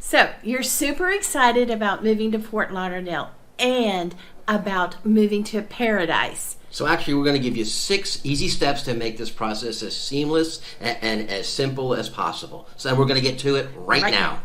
So you're super excited about moving to Fort Lauderdale and about moving to paradise. So actually, we're going to give you 6 easy steps to make this process as seamless and as simple as possible. So we're going to get to it right now.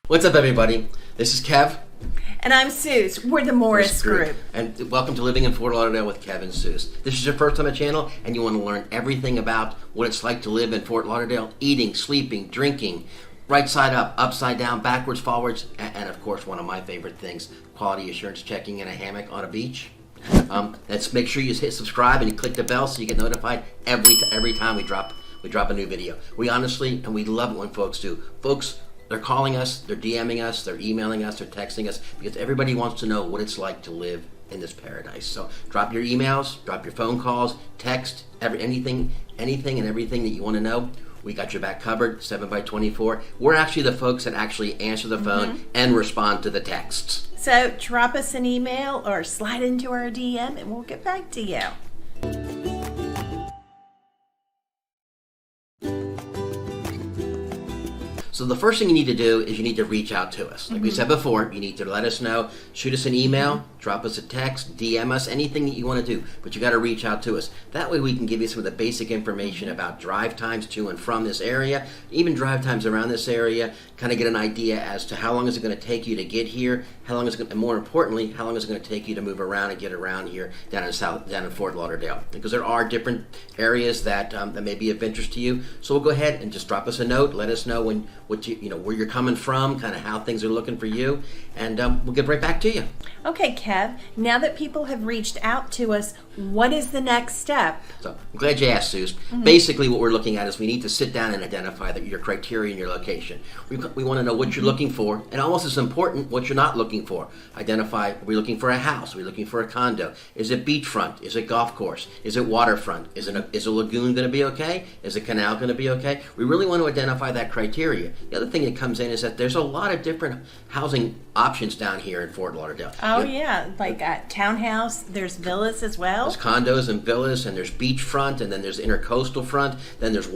What's up, everybody? This is Kev. And I'm Suze. We're the Morris Group. And welcome to Living in Fort Lauderdale with Kev and Suze. This is your first time on the channel and you want to learn everything about what it's like to live in Fort Lauderdale, eating, sleeping, drinking, right side up, upside down, backwards, forwards, and of course one of my favorite things, quality assurance checking in a hammock on a beach. Let's make sure you hit subscribe and you click the bell so you get notified every time we drop a new video. We honestly, and we love it when folks do. Folks, they're calling us, they're DMing us, they're emailing us, they're texting us, because everybody wants to know what it's like to live in this paradise. So drop your emails, drop your phone calls, text, anything and everything that you want to know. We got your back covered, 7x24. We're actually the folks that actually answer the phone and respond to the texts. So drop us an email or slide into our DM and we'll get back to you. So the first thing you need to do is you need to reach out to us. Like we said before, you need to let us know, shoot us an email, drop us a text, DM us, anything that you want to do. But you got to reach out to us. That way we can give you some of the basic information about drive times to and from this area, even drive times around this area, kind of get an idea as to how long is it going to take you to get here, how long is it going to, and more importantly, how long is it going to take you to move around and get around here down in Fort Lauderdale. Because there are different areas that may be of interest to you. So we'll go ahead and just drop us a note, let us know where you're coming from, kind of how things are looking for you, and we'll get right back to you. Okay, Kev, now that people have reached out to us, what is the next step? So I'm glad you asked, Suze. Basically what we're looking at is we need to sit down and identify your criteria and your location. We want to know what you're looking for, and almost as important, what you're not looking for. Identify, are we looking for a house? Are we looking for a condo? Is it beachfront? Is it golf course? Is it waterfront? Is a lagoon going to be okay? Is a canal going to be okay? We really want to identify that criteria. The other thing that comes in is that there's a lot of different housing options down here in Fort Lauderdale. Oh yeah, like a townhouse, there's villas as well. There's condos and villas, and there's beachfront, and then there's intercoastal front, then there's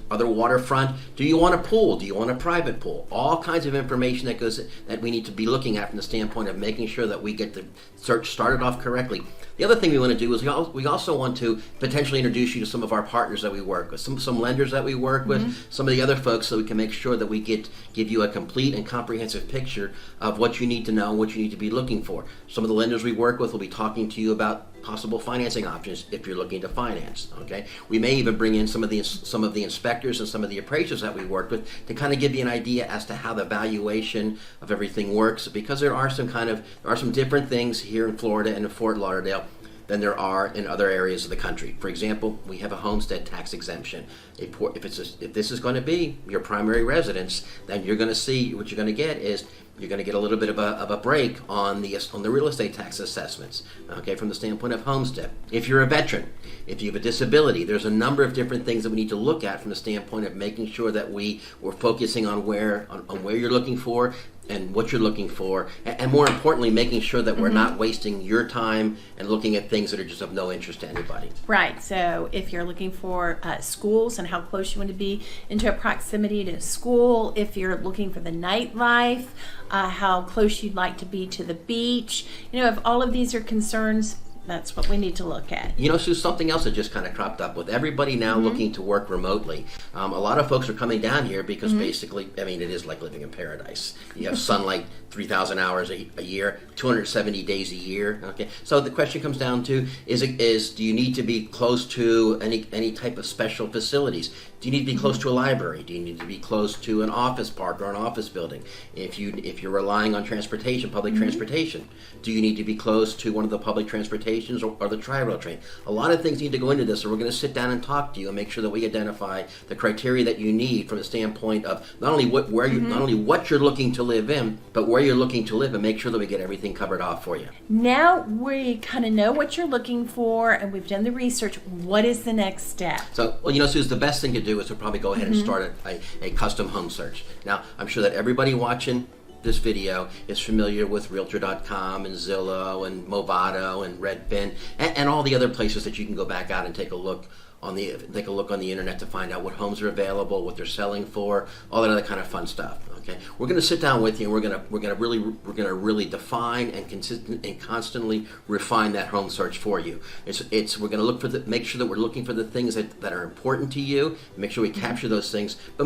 other waterfront. Do you want a pool? Do you want a private pool? All kinds of information that we need to be looking at from the standpoint of making sure that we get the search started off correctly. The other thing we want to do is we also want to potentially introduce you to some of our partners that we work with, some lenders that we work with, some of the other folks, so we can make sure that we give you a complete and comprehensive picture of what you need to know and what you need to be looking for. Some of the lenders we work with will be talking to you about possible financing options if you're looking to finance. Okay, we may even bring in some of the inspectors and some of the appraisers that we work with to kind of give you an idea as to how the valuation of everything works, because there are some different things here in Florida and in Fort Lauderdale than there are in other areas of the country. For example, we have a homestead tax exemption. If this is going to be your primary residence, then you're going to see what you're going to get is you're going to get a little bit of a break on the real estate tax assessments, okay, from the standpoint of homestead. If you're a veteran, if you have a disability, there's a number of different things that we need to look at from the standpoint of making sure that we're focusing on where you're looking for and what you're looking for, and more importantly, making sure that we're not wasting your time and looking at things that are just of no interest to anybody. Right, so if you're looking for schools and how close you want to be into a proximity to school, if you're looking for the nightlife, how close you'd like to be to the beach, if all of these are concerns, that's what we need to look at. So something else that just kind of cropped up with everybody now looking to work remotely. A lot of folks are coming down here because basically, it is like living in paradise. You have sunlight 3,000 hours a year, 270 days a year. Okay, so the question comes down to do you need to be close to any type of special facilities? Do you need to be close to a library? Do you need to be close to an office park or an office building? If you're relying on transportation, public transportation, do you need to be close to one of the public transportations or the tri-rail train? A lot of things need to go into this, so we're going to sit down and talk to you and make sure that we identify the criteria that you need from the standpoint of not only what you're looking to live in, but where you're looking to live, and make sure that we get everything covered off for you. Now we kind of know what you're looking for, and we've done the research. What is the next step? So, Suze, the best thing to do is to probably go ahead and start a custom home search. Now, I'm sure that everybody watching this video is familiar with Realtor.com and Zillow and Movado and Redfin and all the other places that you can go back out and take a look on the internet to find out what homes are available, what they're selling for, all that other kind of fun stuff. Okay, we're going to sit down with you, and we're going to really define and constantly refine that home search for you. We're going to look for make sure that we're looking for the things that are important to you. Make sure we capture those things, but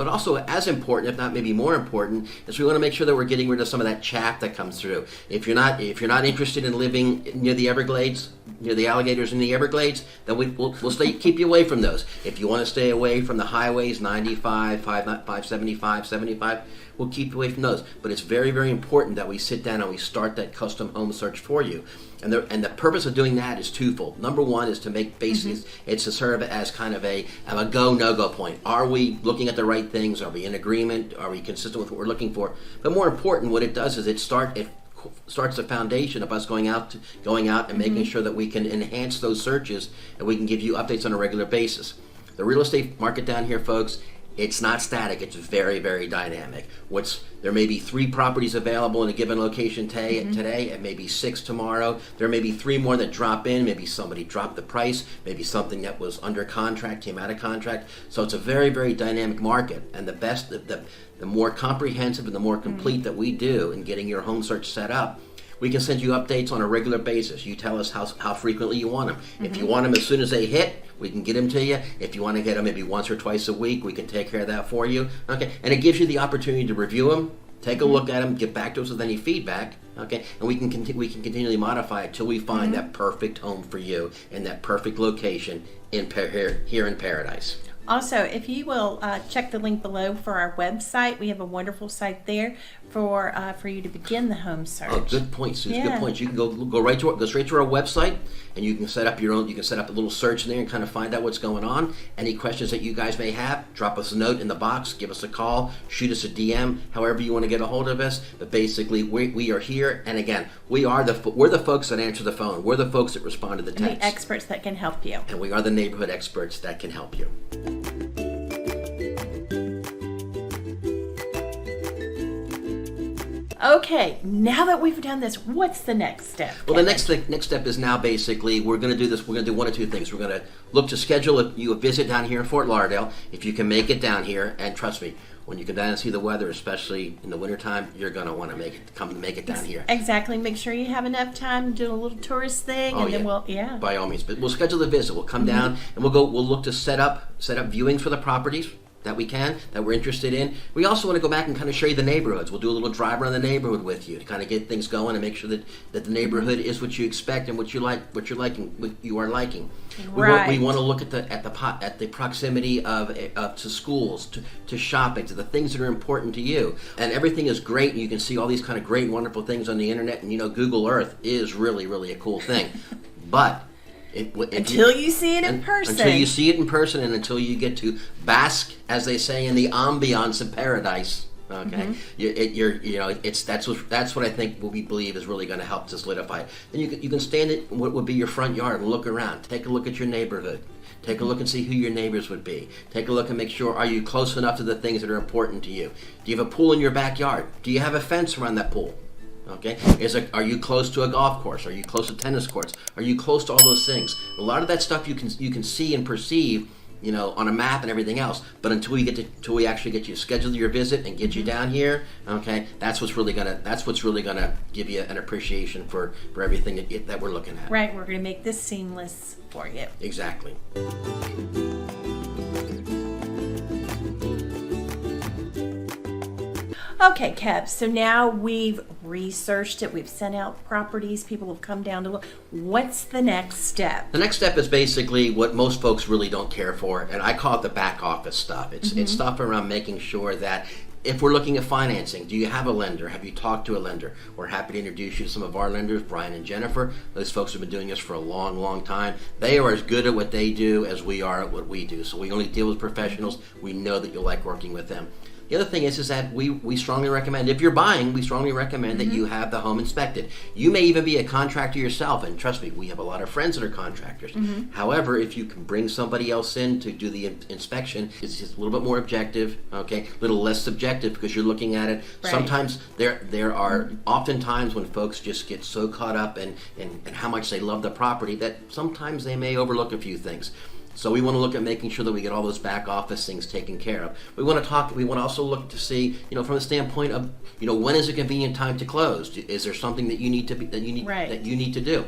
also as important, if not maybe more important, is we want to make sure that we're getting rid of some of that chaff that comes through. If you're not interested in living near the Everglades, near the alligators in the Everglades, then we'll keep you away from those. If you want to stay away from the highways, 95, 575, 75, we'll keep you away from those. But it's very, very important that we sit down and we start that custom home search for you. And the purpose of doing that is twofold. Number one is to make basis. It's to serve as kind of a go, no-go point. Are we looking at the right things? Are we in agreement? Are we consistent with what we're looking for? But more important, what it does is it starts the foundation of us going out and making sure that we can enhance those searches and we can give you updates on a regular basis. The real estate market down here, folks, it's not static. It's very, very dynamic. There may be 3 properties available in a given location today, and maybe 6 tomorrow. There may be 3 more that drop in. Maybe somebody dropped the price. Maybe something that was under contract came out of contract. So it's a very, very dynamic market. And the more comprehensive and the more complete that we do in getting your home search set up, we can send you updates on a regular basis. You tell us how frequently you want them. If you want them as soon as they hit, we can get them to you. If you want to get them maybe once or twice a week, we can take care of that for you. Okay, and it gives you the opportunity to review them, take a look at them, get back to us with any feedback. Okay, and we can continually modify it till we find that perfect home for you in that perfect location here in Paradise. Also, if you will check the link below for our website, we have a wonderful site there for you to begin the home search. Oh, good point, Susan. Yeah. Good point. You can go straight to our website, and you can set up your own. You can set up a little search in there and kind of find out what's going on. Any questions that you guys may have, drop us a note in the box, give us a call, shoot us a DM, however you want to get a hold of us. But basically, we are here, and again, we're the folks that answer the phone. We're the folks that respond to the text. And the experts that can help you. And we are the neighborhood experts that can help you. Okay, now that we've done this, what's the next step? Well, the next step is now basically we're going to do this. We're going to do one of two things. We're going to look to schedule you a visit down here in Fort Lauderdale. If you can make it down here, and trust me, when you come down and see the weather, especially in the wintertime, you're going to want to make it down here. Exactly. Make sure you have enough time to do a little tourist thing, then by all means. But we'll schedule the visit. We'll come down and we'll look to set up viewings for the properties that we're interested in. We also want to go back and kind of show you the neighborhoods. We'll do a little drive around the neighborhood with you to kind of get things going and make sure that the neighborhood is what you expect and what you are liking. Right. We want to look at the proximity to schools, to shopping, to the things that are important to you. And everything is great, and you can see all these kind of great, wonderful things on the internet. And Google Earth is really, really a cool thing. But until you see it in person. Until you see it in person, and until you get to bask, as they say, in the ambiance of paradise. Okay, that's what I think we believe is really going to help to solidify it. Then you can stand in what would be your front yard and look around. Take a look at your neighborhood. Take a look and see who your neighbors would be. Take a look and make sure, are you close enough to the things that are important to you? Do you have a pool in your backyard? Do you have a fence around that pool? Okay, are you close to a golf course? Are you close to tennis courts? Are you close to all those things? A lot of that stuff you can see and perceive, on a map and everything else. But until we actually get you schedule your visit and get you down here, okay, that's what's really gonna give you an appreciation for everything that we're looking at. Right, we're gonna make this seamless for you. Exactly. Okay, Kev, so now we've researched it, we've sent out properties, people have come down to look. What's the next step? The next step is basically what most folks really don't care for, and I call it the back office stuff. It's stuff around making sure that if we're looking at financing, do you have a lender? Have you talked to a lender? We're happy to introduce you to some of our lenders, Brian and Jennifer. Those folks have been doing this for a long, long time. They are as good at what they do as we are at what we do. So we only deal with professionals. We know that you'll like working with them. The other thing is that we strongly recommend, if you're buying, we strongly recommend that you have the home inspected. You may even be a contractor yourself, and trust me, we have a lot of friends that are contractors. However, if you can bring somebody else in to do the inspection, it's just a little bit more objective, okay, a little less subjective because you're looking at it. Right. Sometimes there are often times when folks just get so caught up in how much they love the property that sometimes they may overlook a few things. So we want to look at making sure that we get all those back office things taken care of. We want to also look to see, from the standpoint of, when is a convenient time to close? Is there something that you need to do?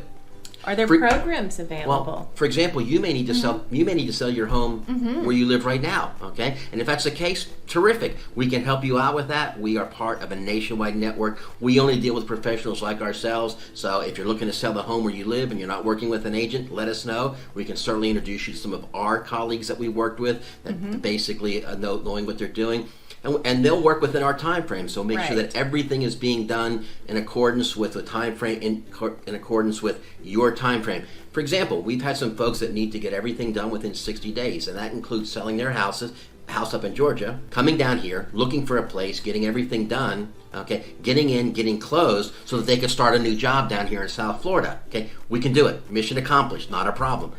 Are there programs available? Well, for example, you may need to sell your home where you live right now, okay? And if that's the case, terrific. We can help you out with that. We are part of a nationwide network. We only deal with professionals like ourselves. So if you're looking to sell the home where you live and you're not working with an agent, let us know. We can certainly introduce you to some of our colleagues that we worked with that basically knowing what they're doing. And they'll work within our time frame, so make sure that everything is being done in accordance with the time frame, in accordance with your time frame. For example, we've had some folks that need to get everything done within 60 days, and that includes selling their house up in Georgia, coming down here, looking for a place, getting everything done, okay, getting closed so that they could start a new job down here in South Florida. Okay, we can do it. Mission accomplished, not a problem.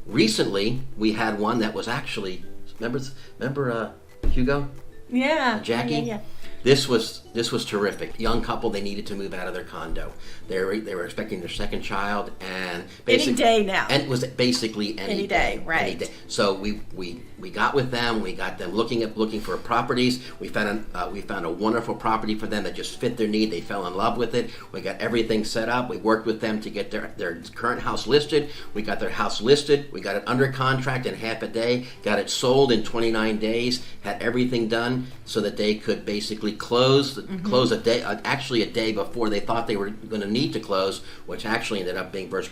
Recently, we had one that was actually, remember Hugo? Yeah. Jackie? Yeah. This was terrific. Young couple, they needed to move out of their condo. They were expecting their second child, and any day now. And it was basically any day, right? Any day. So we got with them. We got them looking for properties. We found a wonderful property for them that just fit their need. They fell in love with it. We got everything set up. We worked with them to get their current house listed. We got their house listed. We got it under contract in half a day. Got it sold in 29 days. Had everything done so that they could basically close a day, actually a day before they thought they were going to need to close, which actually ended up being very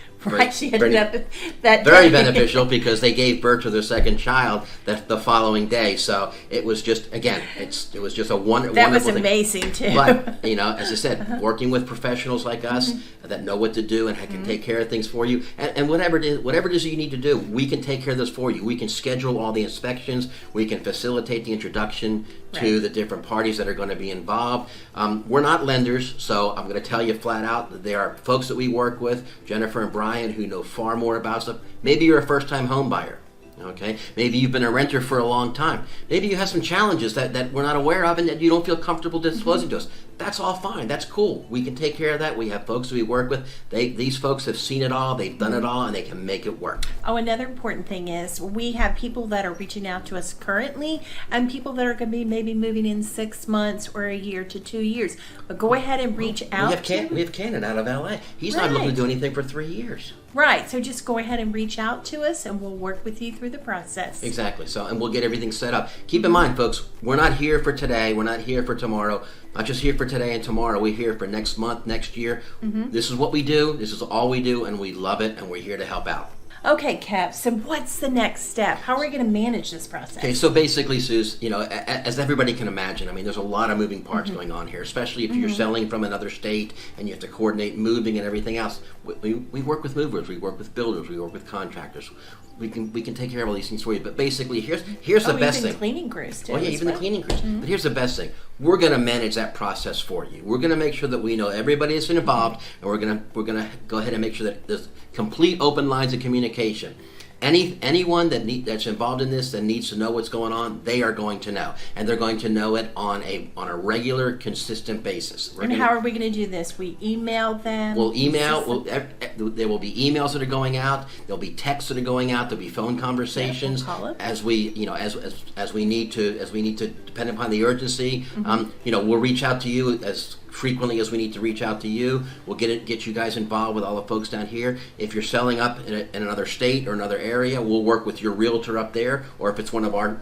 beneficial because they gave birth to their second child the following day. So it was just, again, it was just a wonderful thing. That was amazing too. But as I said, working with professionals like us that know what to do and can take care of things for you, and whatever it is you need to do, we can take care of this for you. We can schedule all the inspections. We can facilitate the introduction to the different parties that are going to be involved. We're not lenders, so I'm going to tell you flat out that there are folks that we work with, Jennifer and Brian, who know far more about stuff. Maybe you're a first-time home buyer. Okay, maybe you've been a renter for a long time. Maybe you have some challenges that we're not aware of and that you don't feel comfortable disclosing to us. That's all fine. That's cool. We can take care of that. We have folks we work with. These folks have seen it all. They've done it all, and they can make it work. Oh, another important thing is we have people that are reaching out to us currently and people that are going to be maybe moving in 6 months or a year to 2 years. But go ahead and reach out. We have Cannon out of LA. He's not looking to do anything for 3 years. Right. So just go ahead and reach out to us, and we'll work with you through the process. Exactly. So, and we'll get everything set up. Keep in mind, folks, we're not here for today. We're not here for tomorrow. Not just here for today and tomorrow. We're here for next month, next year. This is what we do. This is all we do, and we love it, and we're here to help out. Okay, Kev, so what's the next step? How are we going to manage this process? Okay, so basically, Suze, as everybody can imagine, I mean, there's a lot of moving parts going on here, especially if you're selling from another state and you have to coordinate moving and everything else. We work with movers, we work with builders, we work with contractors. We can take care of all these things for you. But basically, here's the best thing. Cleaning crews too. Oh yeah, even the cleaning crews. But here's the best thing. We're going to manage that process for you. We're going to make sure that we know everybody that's involved, and we're going to go ahead and make sure that there's complete open lines of communication. Anyone that's involved in this that needs to know what's going on, they are going to know, and they're going to know it on a regular, consistent basis. How are we going to do this? We email them. We'll email. There will be emails that are going out. There'll be texts that are going out. There'll be phone conversations as we need to, depending upon the urgency. We'll reach out to you as frequently as we need to reach out to you. We'll get you guys involved with all the folks down here. If you're selling up in another state or another area, we'll work with your realtor up there, or if it's one of our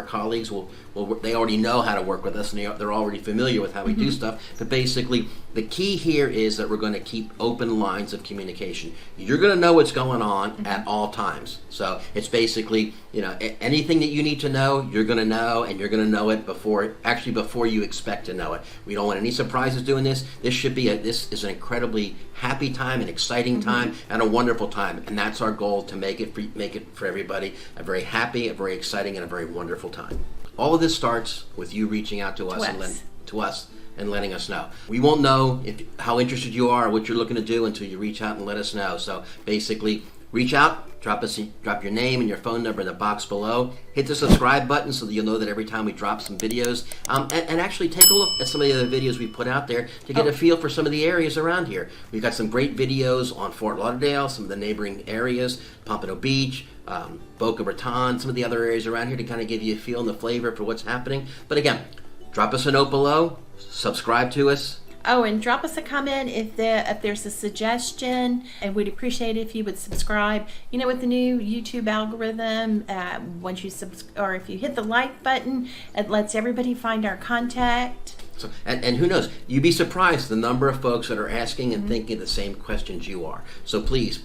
colleagues, they already know how to work with us, and they're already familiar with how we do stuff. But basically, the key here is that we're going to keep open lines of communication. You're going to know what's going on at all times. So it's basically, anything that you need to know, you're going to know, and you're going to know it before you expect to know it. We don't want any surprises doing this. This is an incredibly happy time, an exciting time, and a wonderful time. And that's our goal, to make it for everybody a very happy, a very exciting, and a very wonderful time. all of this starts with you reaching out to us, and letting us know. We won't know how interested you are or what you're looking to do until you reach out and let us know. So basically, reach out, drop your name and your phone number in the box below. Hit the subscribe button so that you'll know that every time we drop some videos. And actually take a look at some of the other videos we put out there to get a feel for some of the areas around here. We've got some great videos on Fort Lauderdale, some of the neighboring areas, Pompano Beach, Boca Raton, some of the other areas around here to kind of give you a feel and the flavor for what's happening. But again, drop us a note below, subscribe to us. Oh, and drop us a comment if there's a suggestion, and we'd appreciate it if you would subscribe. You know, with the new YouTube algorithm, once you or if you hit the like button, it lets everybody find our contact. So, and who knows, you'd be surprised the number of folks that are asking and thinking the same questions you are. So please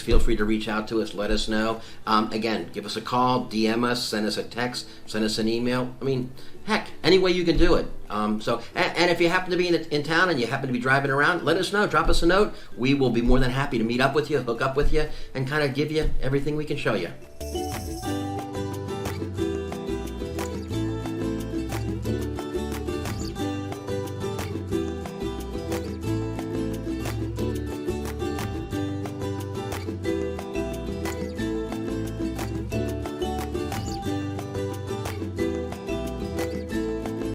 feel free to reach out to us, let us know. Again, give us a call, DM us, send us a text, send us an email. I mean, heck, any way you can do it. And if you happen to be in town and you happen to be driving around, let us know, drop us a note. We will be more than happy to meet up with you, hook up with you, and kind of give you everything we can show you.